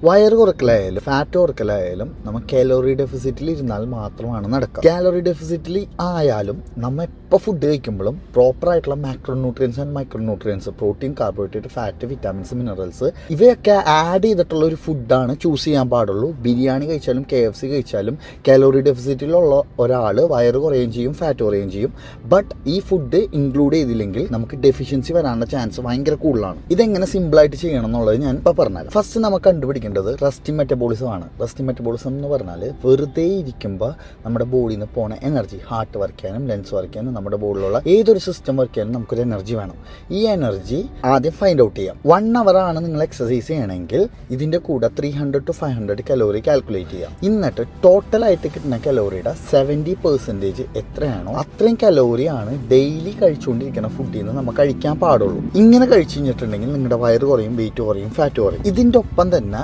വയറ് കുറക്കലായാലും ഫാറ്റ് കുറക്കലായാലും നമ്മൾ കാലോറി ഡെഫിസിറ്റിൽ ഇരുന്നാൽ മാത്രമാണ് നടക്കുക. കാലോറി ഡെഫിസിറ്റിൽ ആയാലും നമ്മൾ എപ്പോൾ ഫുഡ് കഴിക്കുമ്പോഴും പ്രോപ്പർ ആയിട്ടുള്ള macronutrients and micronutrients, protein, carbohydrate, fat, vitamins, minerals ഇവയൊക്കെ ആഡ് ചെയ്തിട്ടുള്ള ഒരു ഫുഡാണ് ചൂസ് ചെയ്യാൻ പാടുള്ളൂ. ബിരിയാണി കഴിച്ചാലും KFC കഴിച്ചാലും കാലോറി ഡെഫിസിറ്റിലുള്ള ഒരാൾ വയറ് കുറയുകയും ചെയ്യും, ഫാറ്റ് കുറയുകയും ചെയ്യും. ബട്ട് ഈ ഫുഡ് ഇൻക്ലൂഡ് ചെയ്തില്ലെങ്കിൽ നമുക്ക് ഡെഫിഷ്യൻസി വരാനുള്ള ചാൻസ് ഭയങ്കര കൂടുതലാണ്. ഇതെങ്ങനെ സിമ്പിളായിട്ട് ചെയ്യണം എന്നുള്ളത് ഞാൻ ഇപ്പോൾ പറഞ്ഞുതരാം. ഫസ്റ്റ് നമുക്ക് കണ്ടുപിടിക്കേണ്ടത് റെസ്റ്റിംഗ് മെറ്റബോളിസം ആണ്. റെസ്റ്റിംഗ് മെറ്റബോളിസം എന്ന് പറഞ്ഞാൽ വെറുതെ ഇരിക്കുമ്പോൾ നമ്മുടെ ബോഡിയിൽ നിന്ന് പോണ എനർജി, ഹാർട്ട് വർക്ക് ചെയ്യാനും ലങ്സ് വർക്ക് ചെയ്യാനും നമ്മുടെ ബോഡിയിലുള്ള ഏതൊരു സിസ്റ്റം വർക്ക് ചെയ്യാനും നമുക്കൊരു എനർജി വേണം. ഈ എനർജി ആദ്യം ഫൈൻഡ് ഔട്ട് ചെയ്യാം. 1 hour ആണ് നിങ്ങൾ എക്സസൈസ് ചെയ്യണമെങ്കിൽ ഇതിന്റെ കൂടെ 300 to 500 കലോറി കാൽക്കുലേറ്റ് ചെയ്യാം. എന്നിട്ട് ടോട്ടലായിട്ട് കിട്ടുന്ന കലോറിയുടെ 70% എത്രയാണോ അത്രയും കലോറിയാണ് ഡെയിലി കഴിച്ചുകൊണ്ടിരിക്കുന്ന ഫുഡിൽ നിന്ന് നമ്മൾ കഴിക്കാൻ പാടുള്ളൂ. ഇങ്ങനെ കഴിച്ചു കഴിഞ്ഞിട്ടുണ്ടെങ്കിൽ നിങ്ങളുടെ വയറ് കുറയും, വെയിറ്റ് കുറയും, ഫാറ്റ് കുറയും. ഇതിന്റെ ഒപ്പം തന്നെ